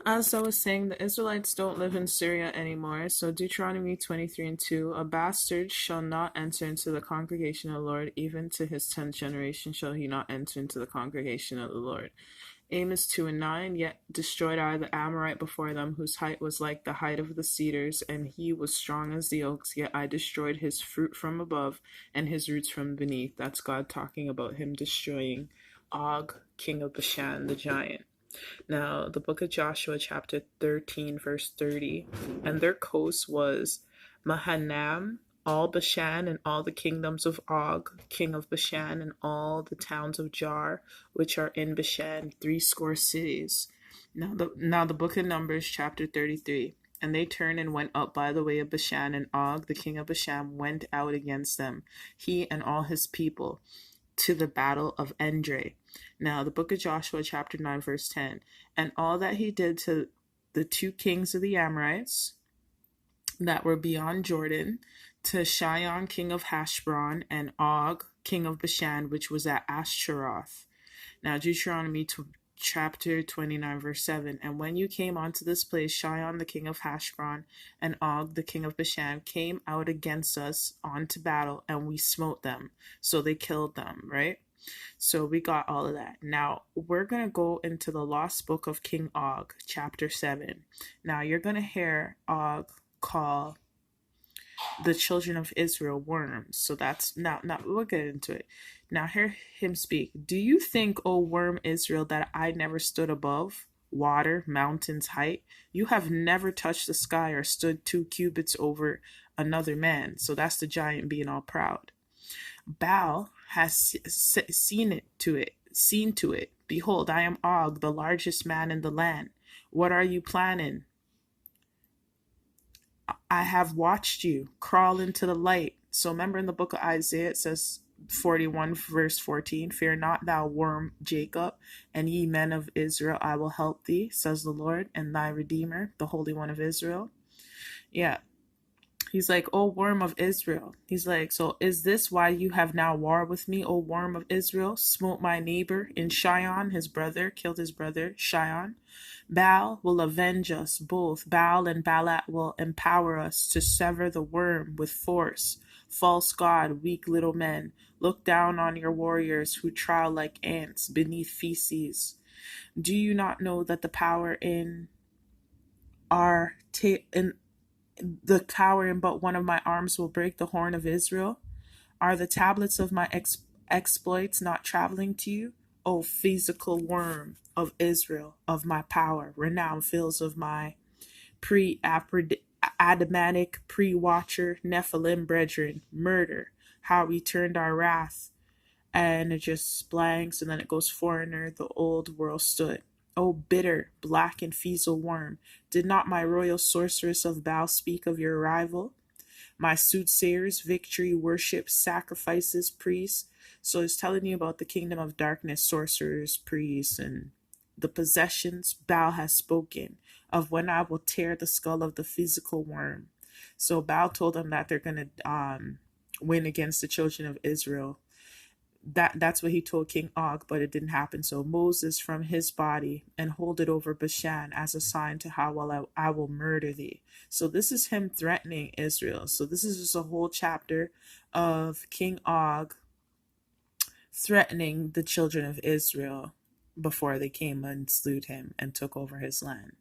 As I was saying, the Israelites don't live in Syria anymore. So Deuteronomy 23 and 2, a bastard shall not enter into the congregation of the Lord, even to his 10th generation shall he not enter into the congregation of the Lord. Amos 2 and 9, yet destroyed I the Amorite before them, whose height was like the height of the cedars, and he was strong as the oaks, yet I destroyed his fruit from above, and his roots from beneath. That's God talking about him destroying Og, king of Bashan, the giant. Now, the book of Joshua, chapter 13, verse 30, and their coast was Mahanaim, all Bashan, and all the kingdoms of Og, king of Bashan, and all the towns of Jar, which are in Bashan, 60 cities. Now the book of Numbers, chapter 33. And they turned and went up by the way of Bashan, and Og, the king of Bashan, went out against them, he and all his people, to the battle of Endre. Now, the book of Joshua, chapter 9, verse 10. And all that he did to the two kings of the Amorites that were beyond Jordan, to Shion, king of Hashbron, and Og, king of Bashan, which was at Ashtaroth. Now, Deuteronomy chapter 29, verse 7. And when you came onto this place, Shion, the king of Hashbron, and Og, the king of Bashan, came out against us onto battle, and we smote them. So they killed them, right? So we got all of that. Now we're going to go into the lost book of King Og, chapter 7. Now you're going to hear Og call the children of Israel worms. So that's now we'll get into it. Now hear him speak. Do you think, O worm Israel, that I never stood above water, mountains, height? You have never touched the sky or stood 2 cubits over another man. So that's the giant being all proud. Baal has seen to it. Behold, I am Og, the largest man in the land. What are you planning? I have watched you crawl into the light. So remember in the book of Isaiah, it says 41 verse 14, fear not thou worm Jacob, and ye men of Israel, I will help thee, says the Lord, and thy Redeemer, the Holy One of Israel. Yeah. He's like, O worm of Israel. He's like, so is this why you have now war with me, O worm of Israel? Smote my neighbor in Shion, his brother, killed his brother, Shion. Baal will avenge us both. Baal and Baalat will empower us to sever the worm with force. False God, weak little men, look down on your warriors who trowel like ants beneath feces. Do you not know that the power in the power in but one of my arms will break the horn of Israel? Are the tablets of my exploits not traveling to you? O physical worm of Israel, of my power, renowned fields of my Adamitic pre-watcher, Nephilim brethren, murder, how we turned our wrath, and it just blanks, and then it goes foreigner, the old world stood. O bitter, black and feeble worm, did not my royal sorceress of Baal speak of your arrival? My soothsayers, victory, worship, sacrifices, priests. So it's telling you about the kingdom of darkness, sorcerers, priests, and the possessions. Baal has spoken of when I will tear the skull of the physical worm. So Baal told them that they're going to win against the children of Israel. That's what he told King Og, but it didn't happen. So Moses from his body and hold it over Bashan as a sign to how well I will murder thee. So this is him threatening Israel. So this is just a whole chapter of King Og threatening the children of Israel before they came and slew him and took over his land.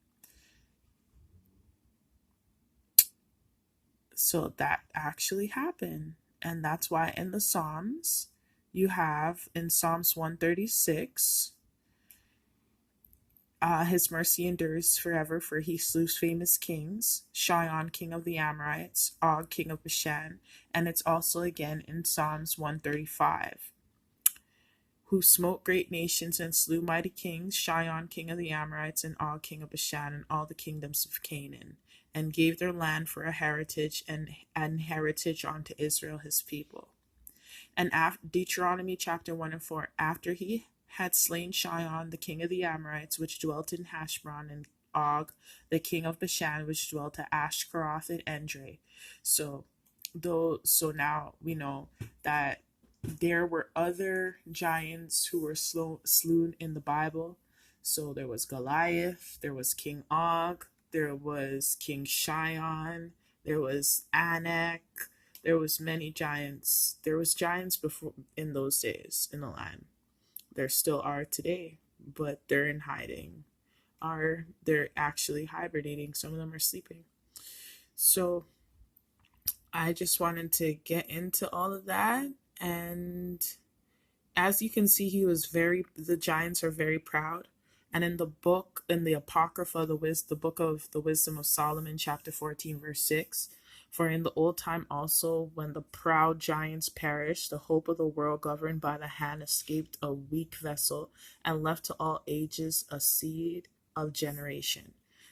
So that actually happened. And that's why in the Psalms, you have in Psalms 136, his mercy endures forever, for he slew famous kings, Shion, king of the Amorites, Og, king of Bashan, and it's also again in Psalms 135, who smote great nations and slew mighty kings, Shion, king of the Amorites, and Og, king of Bashan, and all the kingdoms of Canaan, and gave their land for a heritage and heritage unto Israel his people. And Deuteronomy chapter 1 and 4, after he had slain Shion, the king of the Amorites, which dwelt in Hashbron, and Og, the king of Bashan, which dwelt at Ashtaroth and Endre. So now we know that there were other giants who were slain in the Bible. So there was Goliath, there was King Og, there was King Shion, there was Anak, there was many giants. There was giants before in those days in the land. There still are today, but they're in hiding. They're actually hibernating. Some of them are sleeping. So I just wanted to get into all of that. And as you can see, the giants are very proud. And in the book, in the Apocrypha, the book of the Wisdom of Solomon, chapter 14, verse 6, for in the old time also, when the proud giants perished, the hope of the world governed by the hand escaped a weak vessel and left to all ages a seed of generation.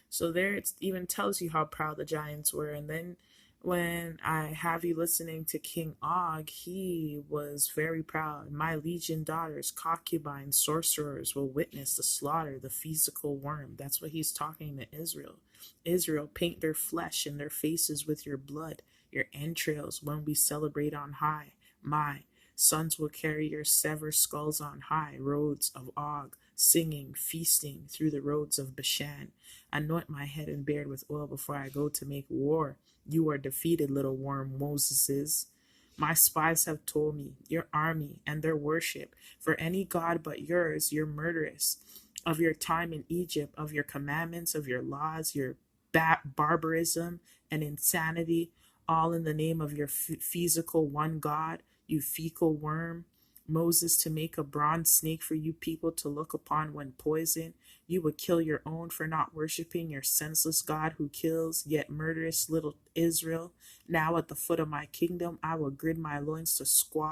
So there it even tells you how proud the giants were. And then when I have you listening to King Og, he was very proud. My legion daughters, concubines, sorcerers will witness the slaughter, the physical worm. That's what he's talking to Israel. Israel, paint their flesh and their faces with your blood, your entrails when we celebrate on high. My sons will carry your severed skulls on high roads of Og, singing, feasting through the roads of Bashan. Anoint my head and beard with oil before I go to make war. You are defeated, little worm Moseses. My spies have told me, your army and their worship, for any god but yours, you're murderous. Of your time in Egypt, of your commandments, of your laws, your barbarism and insanity, all in the name of your physical one God, you fecal worm. Moses, to make a bronze snake for you people to look upon when poisoned. You would kill your own for not worshiping your senseless God who kills, yet murderous little Israel. Now at the foot of my kingdom, I will gird my loins to squash